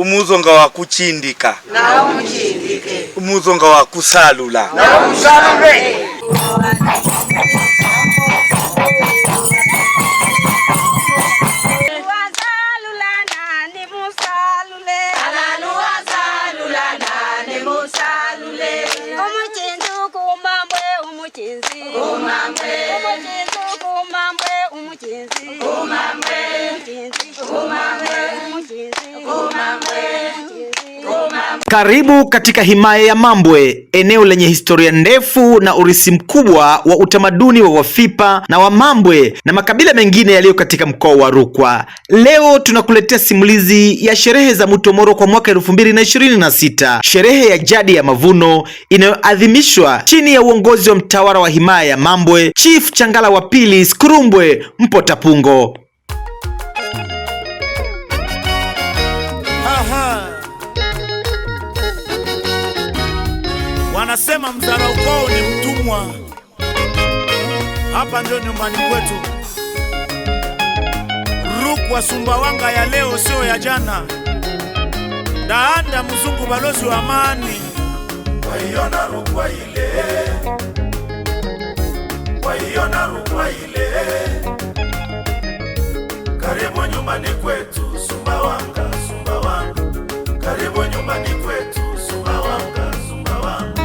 umuzonga wa kuchindika na umuchindike, umuzonga wa kusalula na umusalule. Karibu katika himaya ya Mambwe, eneo lenye historia ndefu na urithi mkubwa wa utamaduni wa Wafipa na Wamambwe na makabila mengine yaliyo katika mkoa wa Rukwa. Leo tunakuletea simulizi ya sherehe za Mutomoro kwa mwaka 2026, sherehe ya jadi ya mavuno inayoadhimishwa chini ya uongozi wa mtawala wa himaya ya Mambwe, Chief Changala wa Pili Skurumbwe Mpotapungo. Wanasema mzarau kwao ni mtumwa. Hapa ndio nyumbani kwetu. Rukwa Sumbawanga ya leo sio ya jana. Daanda mzungu balozi wa amani. Waiona Rukwa ile, waiona Rukwa ile. Karibu nyumbani kwetu Sumbawanga, Sumbawanga. Karibu nyumbani kwetu Sumbawanga, Sumbawanga.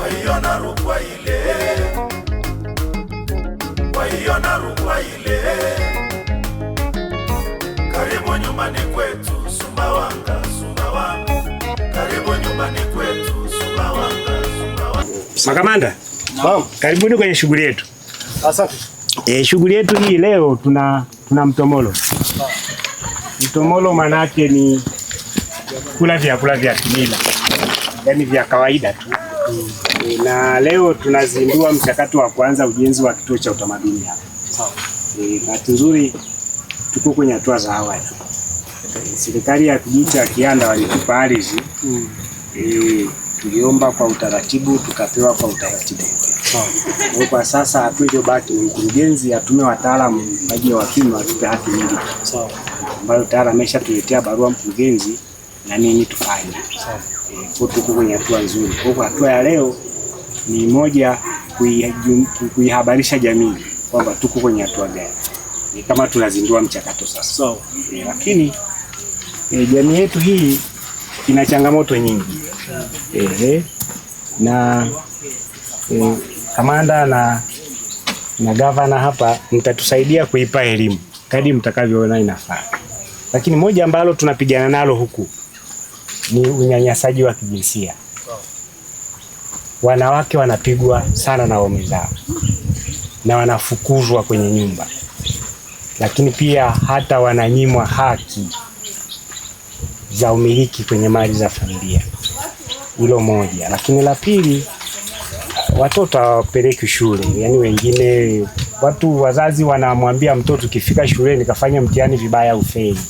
Waiona Rukwa ile, waiona Rukwa ile. Karibu nyumbani kwetu Sumbawanga, Sumbawanga. Karibu nyumbani kwetu Sumbawanga, Sumbawanga. Makamanda, karibuni kwenye shughuli yetu. Asante. Shughuli yetu hii leo tuna mtomolo. Mtomolo manake ni kula vyakula vya kimila, yaani vya kawaida tu. Na leo tunazindua mchakato wa kuanza ujenzi wa kituo cha utamaduni hapa. Bahati nzuri tuko kwenye hatua za awali. Serikali ya kijiji cha Kianda walitupa ardhi. Tuliomba kwa utaratibu, tukapewa kwa utaratibu. Kwa sasa hatua iliyobaki ni mkurugenzi atume wataalamu waje wapime watupe hati nyingi. Ambayo tayari ameshatuletea barua mkurugenzi na nini tufanye. Kwa tuko kwenye hatua nzuri. Kwa hatua ya leo ni moja kuihabarisha jamii kwamba tuko kwenye hatua gani. Ni kama tunazindua mchakato sasa. Lakini jamii yetu hii ina changamoto nyingi. Na kamanda na gavana hapa mtatusaidia kuipa elimu kadri mtakavyoona inafaa. Lakini moja ambalo tunapigana nalo huku ni unyanyasaji wa kijinsia. Wanawake wanapigwa sana na waume zao na wanafukuzwa kwenye nyumba, lakini pia hata wananyimwa haki za umiliki kwenye mali za familia. Hilo moja. Lakini la pili, watoto hawapeleki shule. Yaani wengine wazazi wanamwambia mtoto ukifika shuleni kafanya mtihani vibaya ufeli.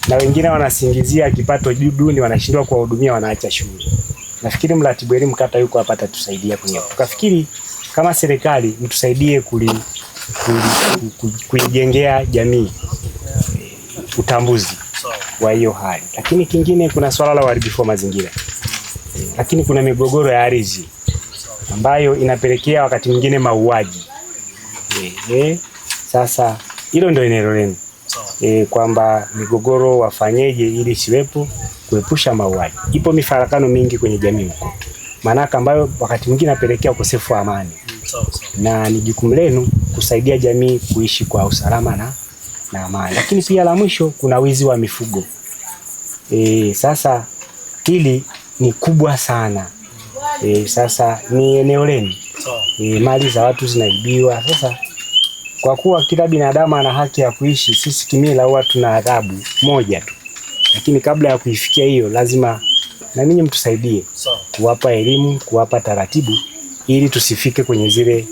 Na wengine wanasingizia kipato duni, wanashindwa kuwahudumia, wanaacha shule. Nafikiri mratibu elimu kata yuko hapa atatusaidia kwenye. Tukafikiri kama serikali mtusaidie kuijengea jamii utambuzi wa hiyo hali. Lakini kingine kuna swala la uharibifu wa mazingira. Lakini kuna migogoro ya ardhi ambayo inapelekea wakati mwingine mauaji. Sasa hilo ndio eneo lenu. Kwamba migogoro wafanyeje ili siwepo, kuepusha mauaji. Ipo mifarakano mingi kwenye jamii huko. Maanaka ambayo wakati mwingine inapelekea ukosefu wa amani. Na ni jukumu lenu kusaidia jamii kuishi kwa usalama na amani. Lakini pia la mwisho kuna wizi wa mifugo. Sasa hili ni kubwa sana. Sasa ni eneo lenu. Mali za watu zinaibiwa. Sasa kwa kuwa kila binadamu ana haki ya kuishi, sisi kimila huwa tuna adhabu moja tu. Lakini kabla ya kuifikia hiyo lazima na ninyi mtusaidie kuwapa elimu, kuwapa taratibu ili tusifike kwenye zile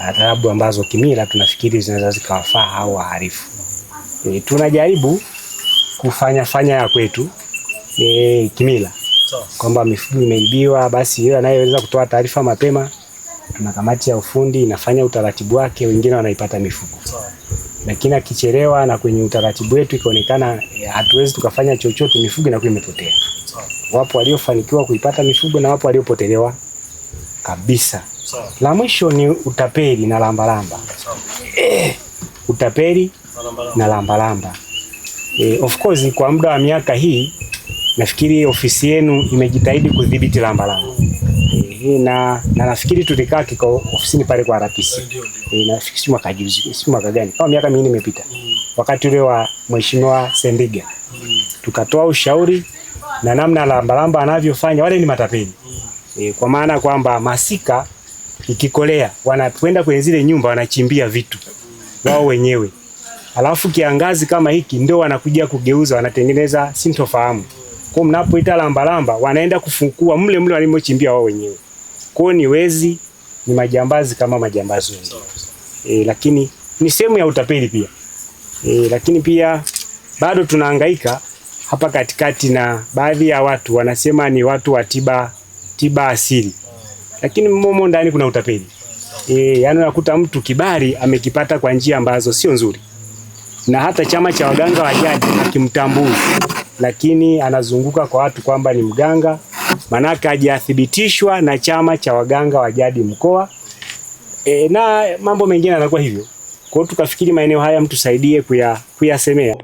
adhabu ambazo kimila tunafikiri zinaweza zikawafaa au waharifu. Tunajaribu kufanya ya kwetu kimila. Kwamba mifugo imeibiwa, basi yeye anayeweza kutoa taarifa mapema, tuna kamati ya ufundi inafanya utaratibu wake, wengine wanaipata mifugo. lakini akichelewa na kwenye utaratibu wetu ikaonekana hatuwezi tukafanya chochote, mifugo inakuwa imepotea. Wapo waliofanikiwa kuipata mifugo na wapo waliopotelewa kabisa. La mwisho ni utapeli na lambalamba. Utapeli na lambalamba. Of course kwa muda wa miaka hii nafikiri ofisi yenu imejitahidi kudhibiti lambalamba. Na nafikiri tulikaa kikao ofisini pale kwa RPC. Nafikiri mwaka juzi, si mwaka gani? Kama miaka mingi imepita. Wakati ule wa Mheshimiwa Sendiga. Tukatoa ushauri na namna lambalamba anavyofanya, wale ni matapeli. Kwa maana kwamba masika ikikolea wanakwenda kwenye zile nyumba wanachimbia vitu wao wenyewe. Alafu kiangazi kama hiki ndio wanakuja kugeuza, wanatengeneza sintofahamu. Kwa mnapoita lambalamba wanaenda kufungua mle walimochimbia wao wenyewe. Kwa ni wezi, ni majambazi kama majambazi wengine. Lakini ni sehemu ya utapeli pia. Lakini pia bado tunahangaika hapa katikati na baadhi ya watu wanasema ni watu wa tiba asili. Lakini mmomo ndani kuna utapeli. Yaani unakuta mtu kibali amekipata kwa njia ambazo sio nzuri. Na hata chama cha waganga wa jadi hakimtambui. Lakini anazunguka kwa watu kwamba ni mganga, manaka hajathibitishwa na chama cha waganga wa jadi mkoa. Na mambo mengine yanakuwa hivyo. Kwa hiyo tukafikiri maeneo haya mtusaidie kuyasemea.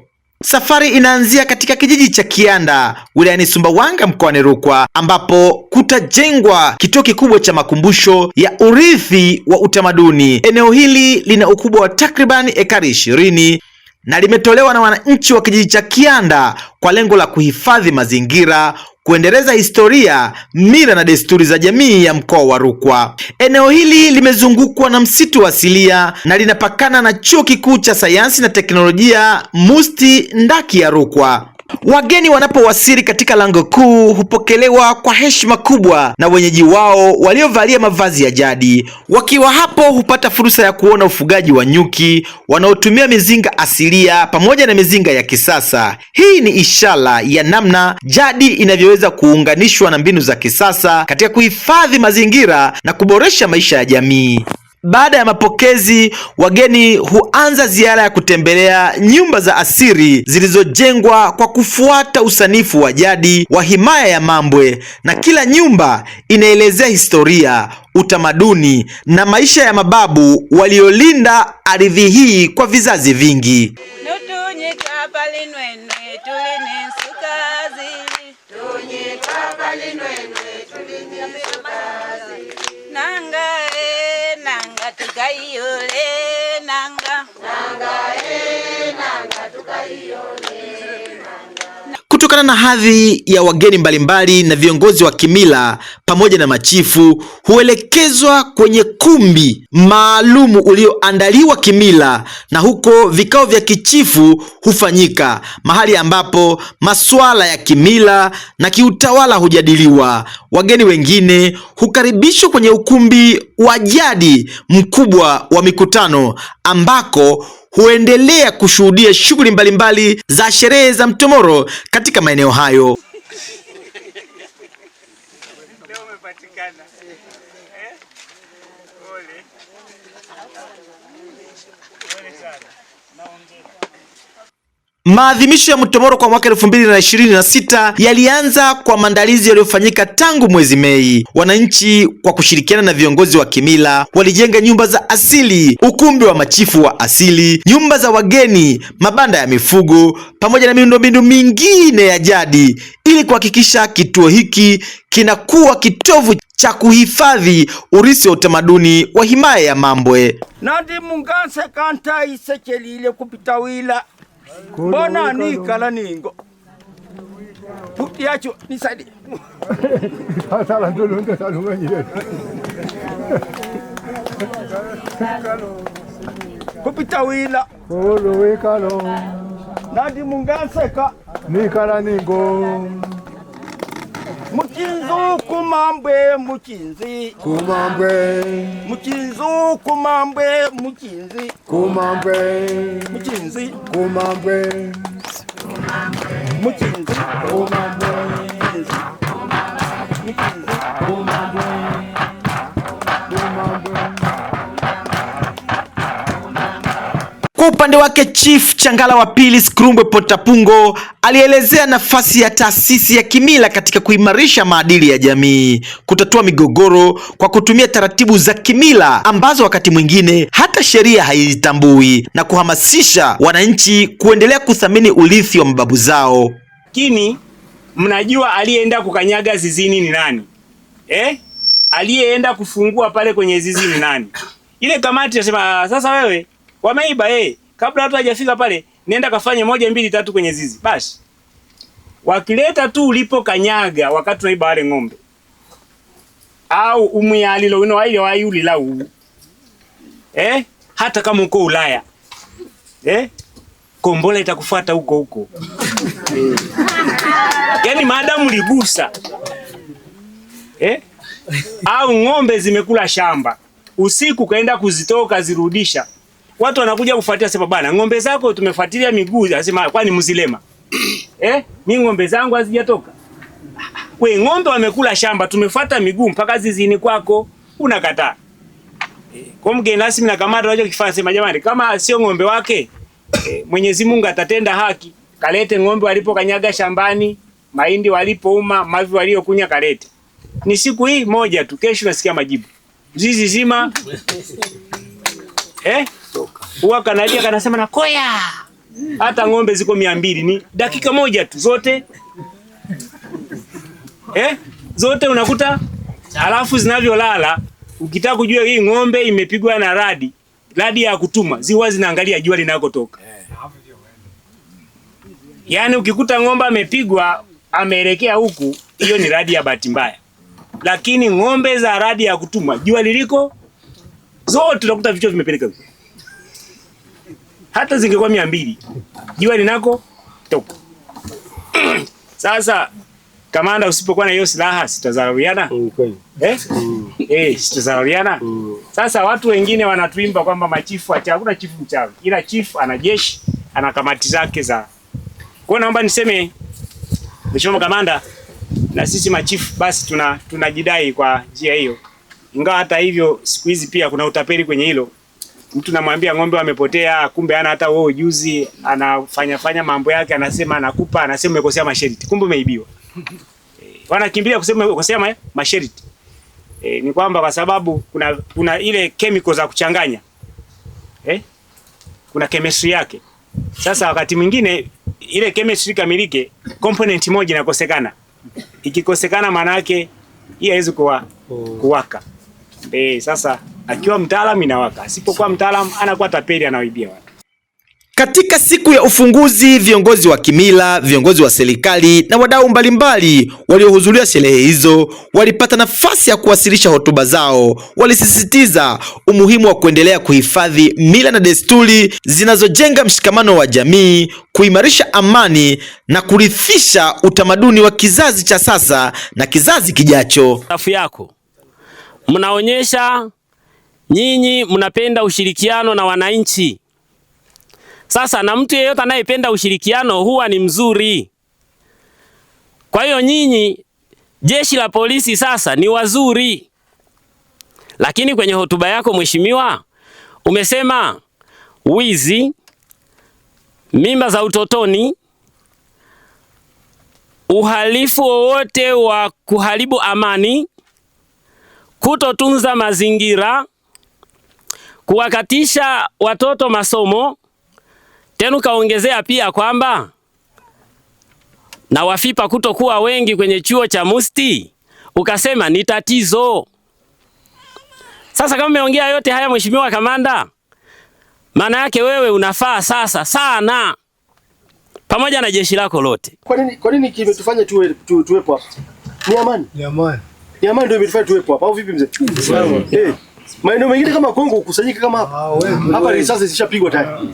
Safari inaanzia katika kijiji cha Kianda wilayani Sumbawanga mkoani Rukwa, ambapo kutajengwa kituo kikubwa cha makumbusho ya urithi wa utamaduni. Eneo hili lina ukubwa wa takriban ekari 20 na limetolewa na wananchi wa kijiji cha Kianda kwa lengo la kuhifadhi mazingira, kuendeleza historia, mila na desturi za jamii ya mkoa wa Rukwa. Eneo hili limezungukwa na msitu asilia na linapakana na Chuo Kikuu cha Sayansi na Teknolojia MUST Ndaki ya Rukwa. Wageni wanapowasili katika lango kuu hupokelewa kwa heshima kubwa na wenyeji wao waliovalia mavazi ya jadi. Wakiwa hapo hupata fursa ya kuona ufugaji wa nyuki wanaotumia mizinga asilia pamoja na mizinga ya kisasa. Hii ni ishara ya namna jadi inavyoweza kuunganishwa na mbinu za kisasa katika kuhifadhi mazingira na kuboresha maisha ya jamii. Baada ya mapokezi, wageni huanza ziara ya kutembelea nyumba za asili zilizojengwa kwa kufuata usanifu wa jadi wa himaya ya Mambwe, na kila nyumba inaelezea historia, utamaduni na maisha ya mababu waliolinda ardhi hii kwa vizazi vingi. Kutokana na hadhi ya wageni mbalimbali na viongozi wa kimila pamoja na machifu, huelekezwa kwenye kumbi maalumu ulioandaliwa kimila, na huko vikao vya kichifu hufanyika, mahali ambapo masuala ya kimila na kiutawala hujadiliwa. Wageni wengine hukaribishwa kwenye ukumbi wa jadi mkubwa wa mikutano, ambako huendelea kushuhudia shughuli mbalimbali za sherehe za mtomoro katika maeneo hayo. Maadhimisho ya mtomoro kwa mwaka 2026 yalianza kwa maandalizi yaliyofanyika tangu mwezi Mei. Wananchi kwa kushirikiana na viongozi wa kimila walijenga nyumba za asili, ukumbi wa machifu wa asili, nyumba za wageni, mabanda ya mifugo pamoja na miundombinu mingine ya jadi ili kuhakikisha kituo hiki kinakuwa kitovu cha kuhifadhi urithi wa utamaduni wa himaya ya Mambwe. Nandi munganse kanta isekelile kupita wila. Bona ni kala ningo. Puti yacho ni sadi. Sala ndolonde salunga nyire. Kupita wila. Olo wekalo. Nandi mungaseka Ni kala ningo. Mukinzu kumambwe mukinzi. Kumambwe. Mukinzu kumambwe mukinzi. Kumambwe. Mukinzi. Kumambwe. Mukinzi. Kumambwe. Kwa Kwa upande wake Chief Changala wa Pili Skrumbwe Potapungo alielezea nafasi ya taasisi ya kimila katika kuimarisha maadili ya jamii, kutatua migogoro kwa kutumia taratibu za kimila ambazo wakati mwingine hata sheria haizitambui, na kuhamasisha wananchi kuendelea kuthamini urithi wa mababu zao. Lakini mnajua aliyeenda kukanyaga zizini ni nani? Aliyeenda kufungua pale kwenye zizi ni nani? Ile kamati inasema sasa wewe wameiba kabla watu hajafika pale nenda kafanye 1 2 3 kwenye zizi. Basi wakileta tu ulipo kanyaga wakati unaiba wale ng'ombe au umuyalilo wino ile wayuli lau hata kama uko Ulaya kombola itakufuata huko yani maadamu ligusa au ng'ombe zimekula shamba usiku kaenda kuzitoka zirudisha, watu wanakuja kufuatia sema bana ng'ombe zako tumefuatilia miguu, anasema kwani mzilema mimi ng'ombe zangu hazijatoka. We ng'ombe wamekula shamba tumefuata miguu mpaka zizini kwako unakataa. Kwa mgeni rasmi na kamata waje kifanya sema jamani kama sio ng'ombe wake Mwenyezi Mungu atatenda haki, kalete ng'ombe walipokanyaga shambani, mahindi walipouma, mavi waliokunya kalete. Ni siku hii moja tu, kesho nasikia majibu. Zizi zima huwa kanalia kanasema na koya. Hata ng'ombe ziko 200 ni dakika moja tu zote. Zote unakuta alafu zinavyolala ukitaka kujua hii ng'ombe imepigwa na radi ya kutuma ziwa zinaangalia jua linakotoka. Yaani ukikuta ng'ombe amepigwa ameelekea huku, hiyo ni radi ya bahati mbaya. Lakini ng'ombe za radi ya kutuma jua liliko zote unakuta vichwa vimepeleka huko. Hata zingekuwa 200 jua linako toka. Sasa kamanda, usipokuwa na hiyo silaha sitazaliana. Sitazaliana. Sasa watu wengine wanatuimba kwamba machifu hakuna chifu mchawi. Ila chifu ana jeshi, ana kamati zake za. Kwa naomba niseme Mheshimiwa Kamanda, na sisi machifu basi tunajidai kwa njia hiyo. Ingawa hata hivyo siku hizi pia kuna utapeli kwenye hilo. Mtu namwambia ng'ombe wamepotea, kumbe hana hata wewe ujuzi, anafanya mambo yake, anasema anakupa, anasema umekosea masharti, kumbe umeibiwa. Wanakimbilia kusema umekosea masharti. Ni kwamba kwa sababu kuna ile chemical za kuchanganya. Kuna chemistry yake. Sasa wakati mwingine ile chemistry kamilike, component moja inakosekana. Ikikosekana maana yake hii haiwezi kuwaka. Sasa akiwa mtaalamu inawaka. Asipokuwa mtaalamu anakuwa tapeli, anaibia watu. Katika siku ya ufunguzi, viongozi wa kimila, viongozi wa serikali na wadau mbalimbali waliohudhuria sherehe hizo walipata nafasi ya kuwasilisha hotuba zao. Walisisitiza umuhimu wa kuendelea kuhifadhi mila na desturi zinazojenga mshikamano wa jamii, kuimarisha amani na kurithisha utamaduni wa kizazi cha sasa na kizazi kijacho. Safu yako mnaonyesha nyinyi mnapenda ushirikiano na wananchi. Sasa na mtu yeyote anayependa ushirikiano huwa ni mzuri. Kwa hiyo nyinyi jeshi la polisi sasa ni wazuri. Lakini kwenye hotuba yako Mheshimiwa umesema wizi, mimba za utotoni, uhalifu wowote wa kuharibu amani, kutotunza mazingira, kuwakatisha watoto masomo. Tena kaongezea pia kwamba na wafipa kutokuwa wengi kwenye chuo cha Musti, ukasema ni tatizo. Sasa kama umeongea yote haya Mheshimiwa Kamanda, maana yake wewe unafaa sasa sana pamoja na jeshi lako lote. Kwa nini kimetufanya tuwepo hapa? Ni amani. Ni amani ndio imetufanya tuwepo hapa. Au vipi mzee? Maeneo mengine kama Kongo kusanyika kama hapa. Hapa risasi zishapigwa tayari.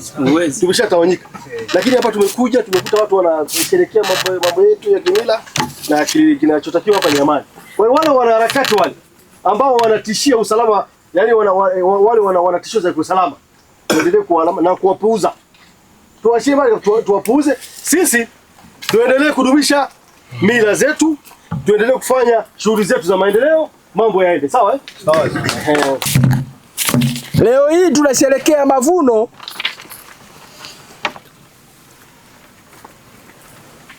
Tumeshatawanyika. Lakini hapa tumekuja tumekuta watu wanasherehekea mambo yetu ya kimila na kinachotakiwa hapa ni amani. Kwa hiyo wale wanaharakati wale ambao wanatishia usalama, yani wale wanatishia za usalama, tuendelee kuwalama na kuwapuuza. Tuachie bali tuwapuuze. Sisi tuendelee kudumisha mila zetu, tuendelee kufanya shughuli zetu za maendeleo, mambo yaende sawa. Leo hii tunasherehekea mavuno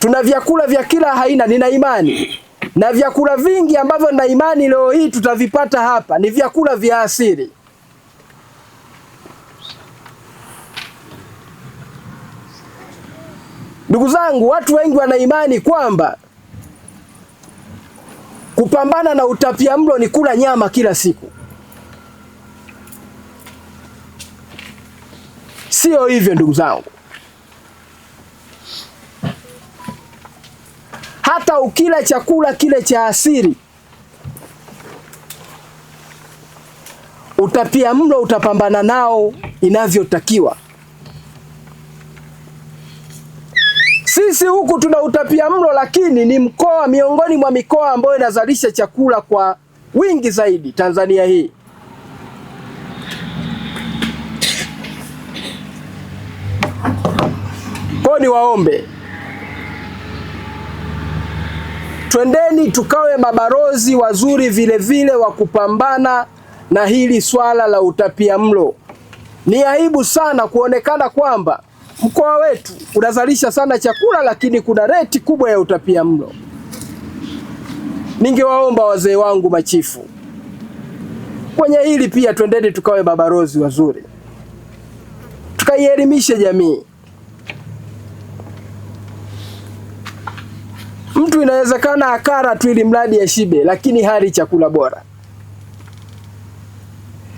Tuna vyakula vya kila aina, nina imani. Na vyakula vingi ambavyo nina imani leo hii tutavipata hapa ni vyakula vya asili. Ndugu zangu, watu wengi wana imani kwamba kupambana na utapiamlo ni kula nyama kila siku. Sio hivyo ndugu zangu. Hata ukila chakula kile cha asili, utapiamlo utapambana nao inavyotakiwa. Sisi huku tuna utapiamlo, lakini ni mkoa miongoni mwa mikoa ambayo inazalisha chakula kwa wingi zaidi Tanzania hii. Kwa ni waombe, twendeni tukawe mabalozi wazuri vile vile wa kupambana na hili swala la utapiamlo. Ni aibu sana kuonekana kwamba mkoa wetu unazalisha sana chakula lakini kuna reti kubwa ya utapiamlo. Ningewaomba wazee wangu machifu, kwenye hili pia twendeni tukawe mabalozi wazuri, tukaielimishe jamii. Mtu inawezekana akara tu ili mradi ashibe, lakini hali chakula bora.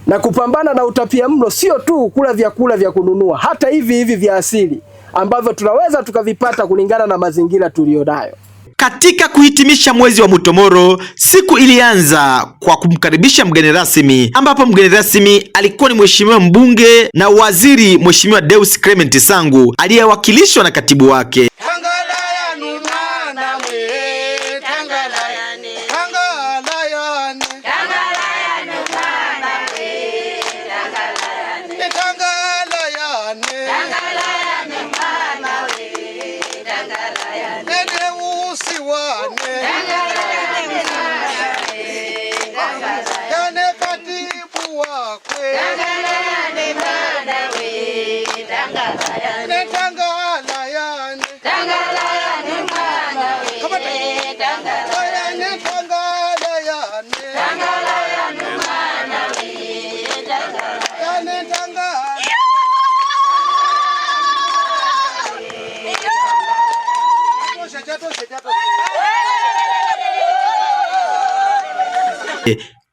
Na kupambana na utapiamlo sio tu kula vyakula vya kununua, hata hivi vya asili ambavyo tunaweza tukavipata kulingana na mazingira tuliyonayo. Katika kuhitimisha mwezi wa Mutomoro, siku ilianza kwa kumkaribisha mgeni rasmi, ambapo mgeni rasmi alikuwa ni mheshimiwa mbunge na waziri Mheshimiwa Deus Clement Sangu aliyewakilishwa na katibu wake.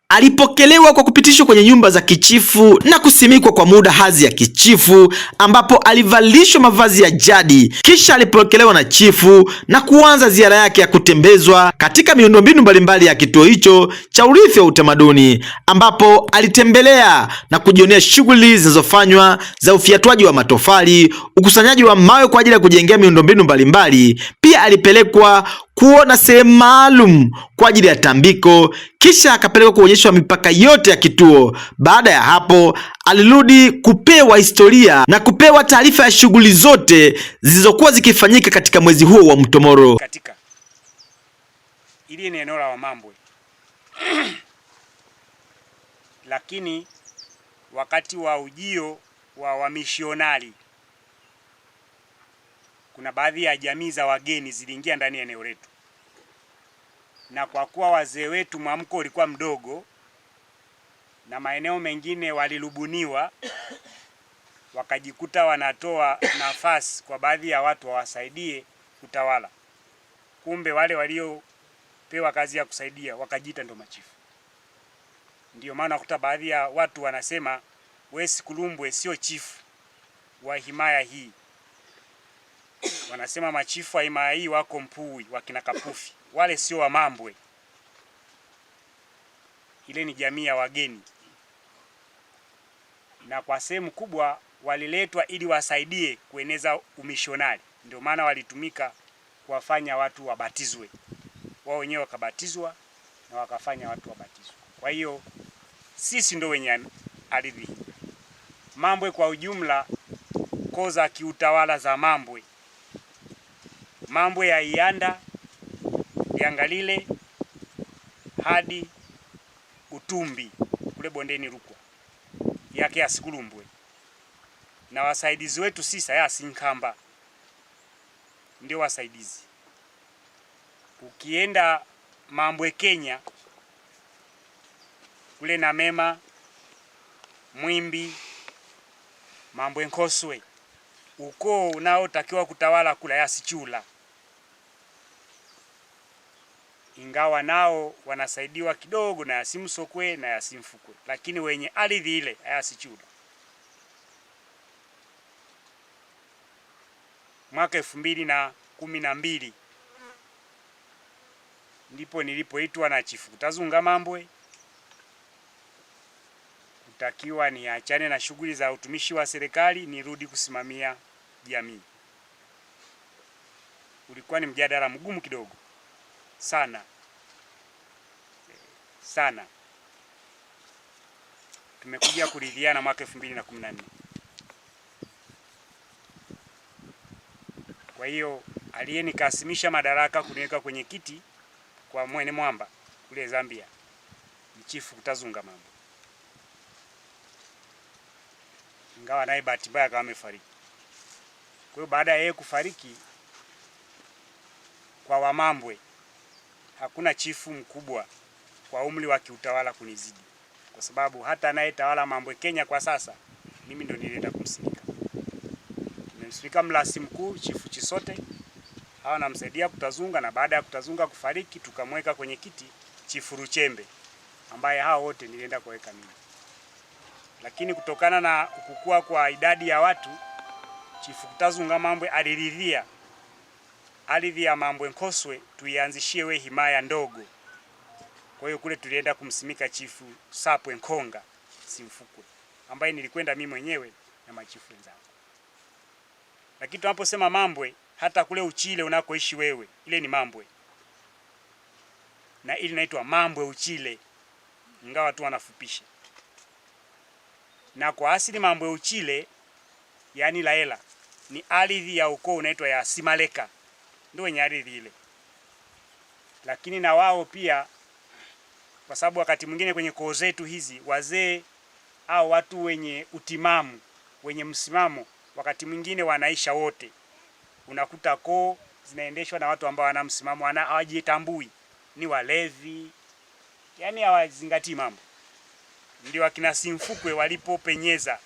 Alipokelewa kwa kupitishwa kwenye nyumba za kichifu na kusimikwa kwa muda hadhi ya kichifu, ambapo alivalishwa mavazi ya jadi. Kisha alipokelewa na chifu na kuanza ziara yake ya kutembezwa katika miundombinu mbalimbali ya kituo hicho cha urithi wa utamaduni, ambapo alitembelea na kujionea shughuli zinazofanywa za ufiatuaji wa matofali, ukusanyaji wa mawe kwa ajili ya kujengea miundombinu mbalimbali. Pia alipelekwa kuona sehemu maalum kwa ajili ya tambiko, kisha akapelekwa kuonyeshwa mipaka yote ya kituo. Baada ya hapo alirudi kupewa historia na kupewa taarifa ya shughuli zote zilizokuwa zikifanyika katika mwezi huo wa Mutomoro. Katika ili ni eneo la Wamambwe lakini wakati wa ujio wa wamishionari kuna baadhi ya jamii za wageni ziliingia ndani ya eneo letu, na kwa kuwa wazee wetu mwamko ulikuwa mdogo na maeneo mengine walilubuniwa, wakajikuta wanatoa nafasi kwa baadhi ya watu wawasaidie utawala. Kumbe wale waliopewa kazi ya kusaidia wakajiita ndo machifu. Ndio maana kuta baadhi ya watu wanasema wewe Sikulumbwe sio chifu wa himaya hii. Wanasema machifu wa himaya hii wako Mpui, wakina Kapufi. Wale sio Wamambwe. Ile ni jamii ya wageni. Na kwa sehemu kubwa waliletwa ili wasaidie kueneza umishonari. Ndio maana walitumika kuwafanya watu wabatizwe. Wao wenyewe wakabatizwa na wakafanya watu wabatizwe. Kwa hiyo sisi ndio wenye ardhi. Mambwe kwa ujumla, koza kiutawala za Mambwe. Mambwe ya Ianda, Yangalile hadi Utumbi kule bondeni Rukwa yake ya Sikulumbwe, na wasaidizi wetu sisi ya Sinkamba ndio wasaidizi. Ukienda Mambwe Kenya kule na Mema, Mwimbi, Mambwe Nkoswe, ukoo unaotakiwa kutawala kula Yasichula, ingawa nao wanasaidiwa kidogo na Yasimsokwe na Yasimfukwe, lakini wenye ardhi ile Yasichula. Mwaka 2012 ndipo nilipoitwa na Chifu Kutazunga Mambwe kutakiwa niachane na shughuli za utumishi wa serikali nirudi kusimamia jamii. Ulikuwa ni mjadala mgumu kidogo sana sana. Tumekuja kuridhiana mwaka 2014. Kwa hiyo aliyenikasimisha madaraka kuniweka kwenye kiti kwa Mwene Mwamba kule Zambia ni Chifu Kutazunga Mambwe, ingawa naye bahati mbaya kama amefariki. Kwa hiyo baada ya yeye kufariki, kwa Wamambwe hakuna chifu mkubwa kwa umri wa kiutawala kunizidi, kwa sababu hata anayetawala Mambwe Kenya kwa sasa mimi ndo nilienda kumsimika. Nimemsimika mlasi mkuu Chifu Chisote, hawa namsaidia Kutazunga, na baada ya Kutazunga kufariki tukamweka kwenye kiti Chifu Ruchembe, ambaye hao wote nilienda kuweka mimi. Lakini kutokana na kukua kwa idadi ya watu, Chifu Kutazunga Mambwe aliridhia ardhi ya Mambwe Nkoswe tuianzishie we himaya ndogo. Kwa hiyo kule tulienda kumsimika Chifu Sapwe Nkonga Simfukwe, ambaye nilikwenda mimi mwenyewe na machifu wenzangu. Lakini tunaposema Mambwe, hata kule Uchile unakoishi wewe, ile ni Mambwe, na ile inaitwa Mambwe Uchile, ingawa tu wanafupisha. Na kwa asili Mambwe Uchile, yani Laela, ni ardhi ya ukoo unaitwa ya Simaleka, ndio wenye ardhi ile. Lakini na wao pia, kwa sababu wakati mwingine kwenye koo zetu hizi wazee au watu wenye utimamu, wenye msimamo, wakati mwingine wanaisha wote. Unakuta koo zinaendeshwa na watu ambao wana msimamo, hawajitambui, ni walevi, yani hawazingatii mambo. Ndio akina Simfukwe walipopenyeza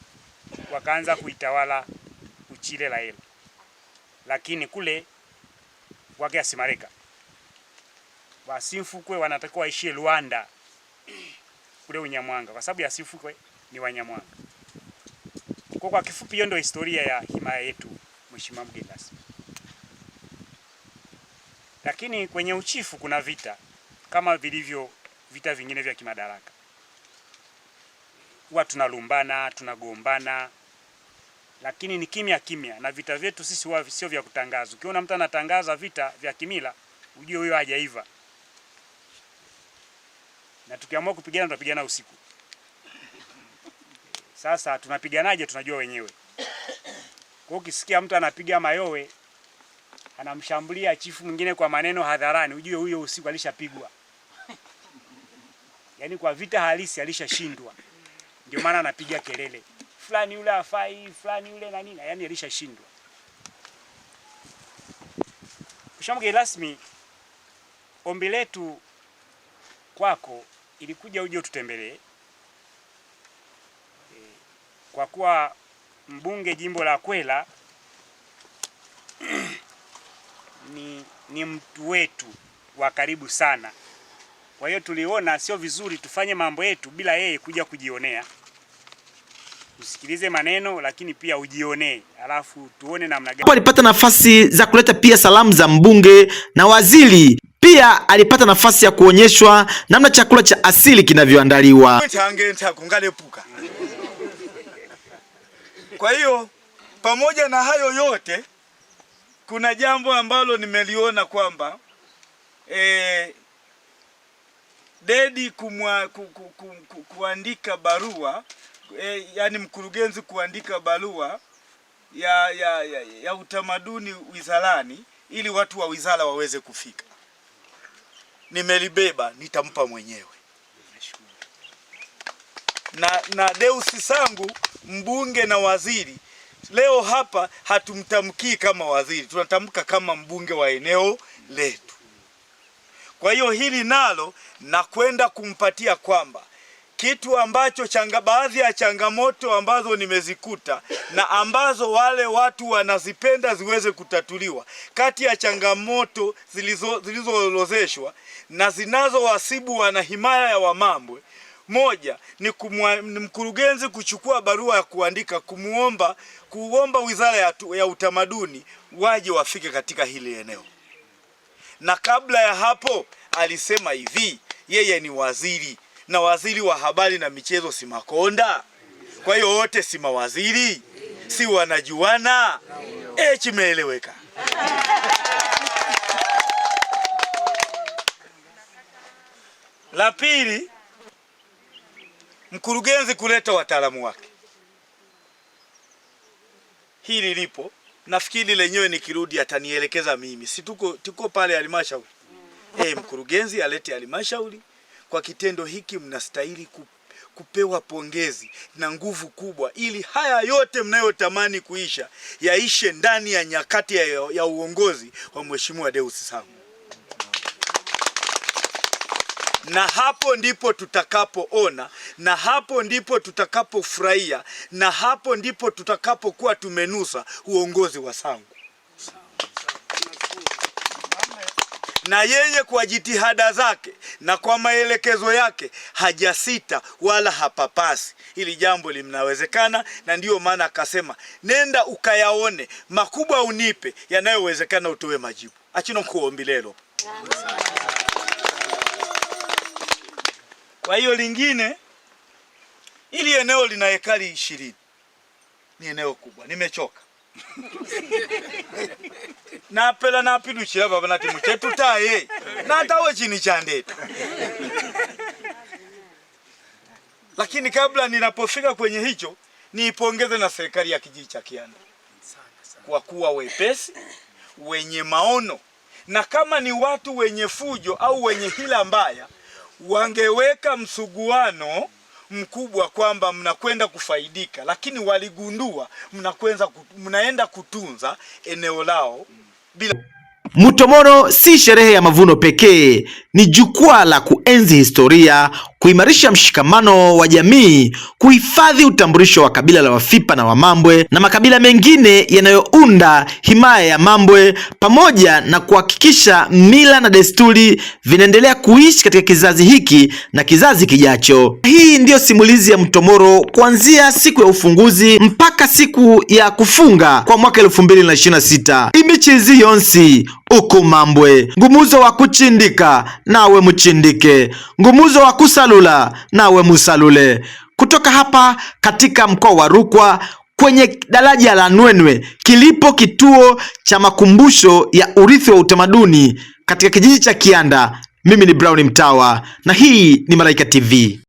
wakaanza kuitawala Uchile Laela. Lakini kule wake Simaleka, wa Simfukwe wanatakiwa waishie Luanda kule Unyamwanga, kwa sababu ya Simfukwe ni Wanyamwanga. Kwa kifupi, hiyo ndio historia ya himaya yetu, Mheshimiwa mgeni rasmi. Lakini kwenye uchifu kuna vita kama vilivyo vita vingine vya kimadaraka. Huwa tunalumbana, tunagombana, lakini ni kimya kimya, na vita vyetu sisi huwa sio vya kutangaza. Ukiona mtu anatangaza vita vya kimila, ujue huyo hajaiva. Na tukiamua kupigana, tunapigana usiku. Sasa tunapiganaje? Tunajua wenyewe. Kwa hiyo ukisikia mtu anapiga mayowe, anamshambulia chifu mwingine kwa maneno hadharani, ujue huyo usiku alishapigwa. Yaani kwa vita halisi alishashindwa. Ndio maana anapiga kelele, fulani yule afai, fulani yule na nini, yaani alishashindwa. Mheshimiwa mgeni rasmi, ombi letu kwako ilikuja uje ututembelee. Kwa kuwa mbunge jimbo la Kwela ni mtu wetu wa karibu sana. Kwa hiyo tuliona sio vizuri tufanye mambo yetu bila yeye kuja kujionea. Usikilize maneno, lakini pia ujionee, alafu tuone namna gani. Alipata nafasi za kuleta pia salamu za mbunge na waziri. Pia alipata nafasi ya kuonyeshwa namna chakula cha asili kinavyoandaliwa. Kwa hiyo pamoja na hayo yote, kuna jambo ambalo nimeliona kwamba Dedi kuandika barua, yani mkurugenzi kuandika barua ya utamaduni wizarani ili watu wa wizara waweze kufika. Nimelibeba, nitampa mwenyewe. Na Deus Sangu, mbunge na waziri, leo hapa hatumtamkii kama waziri, tunatamka kama mbunge wa eneo letu. Kwa hiyo hili nalo nakwenda kumpatia kwamba kitu ambacho baadhi ya changamoto ambazo nimezikuta na ambazo wale watu wanazipenda ziweze kutatuliwa, kati ya changamoto zilizoorozeshwa na zinazowasibu wana himaya ya Wamambwe, moja ni mkurugenzi kuchukua barua ya kuandika kuomba Wizara ya Utamaduni waje wafike katika hili eneo. Na kabla ya hapo alisema hivi, yeye ni waziri, na waziri wa habari na michezo si Makonda. Kwa hiyo wote si mawaziri, si wanajuana? Chimeeleweka. La pili, mkurugenzi kuleta wataalamu wake. Hili lipo, nafikiri lenyewe nikirudi atanielekeza mimi. Si tuko pale halmashauri. Mkurugenzi alete halmashauri. Kwa kitendo hiki mnastahili kupewa pongezi na nguvu kubwa, ili haya yote mnayotamani kuisha yaishe ndani ya nyakati ya uongozi wa Mheshimiwa Deus Sangu. Na hapo ndipo tutakapoona, na hapo ndipo tutakapofurahia, na hapo ndipo tutakapokuwa tumenusa uongozi wa Sangu. Na yeye kwa jitihada zake na kwa maelekezo yake hajasita wala hapapasi. Hili jambo linawezekana, na ndiyo maana akasema nenda ukayaone makubwa unipe, yanayowezekana utoe majibu. Achino kuombi lelo. Kwa hiyo lingine, ili eneo lina hekari 20. Ni eneo kubwa, nimechoka. Napela napidushira baba nati muchetu taye natawe chini chandeta. Lakini kabla ninapofika kwenye hicho, niipongeze na serikali ya kijiji cha Kianda kwa kuwa wepesi, wenye maono, na kama ni watu wenye fujo au wenye hila mbaya, wangeweka msuguano mkubwa kwamba mnakwenda kufaidika, lakini waligundua mnaenda kutunza eneo lao bila. Mtomoro si sherehe ya mavuno pekee, ni jukwaa la kuenzi historia, kuimarisha mshikamano wa jamii, kuhifadhi utambulisho wa kabila la Wafipa na Wamambwe na makabila mengine yanayounda himaya ya Mambwe, pamoja na kuhakikisha mila na desturi vinaendelea kuishi katika kizazi hiki na kizazi kijacho. Hii ndiyo simulizi ya Mtomoro kuanzia siku ya ufunguzi mpaka siku ya kufunga kwa mwaka 2026. Imichizi yonsi uku Mambwe, ngumuzo wa kuchindika nawe muchindike, ngumuzo wa kusalula nawe musalule. Kutoka hapa katika mkoa wa Rukwa kwenye daraja la Nwenwe kilipo kituo cha makumbusho ya urithi wa utamaduni katika kijiji cha Kianda, mimi ni Brown Mtawa na hii ni Malaika TV.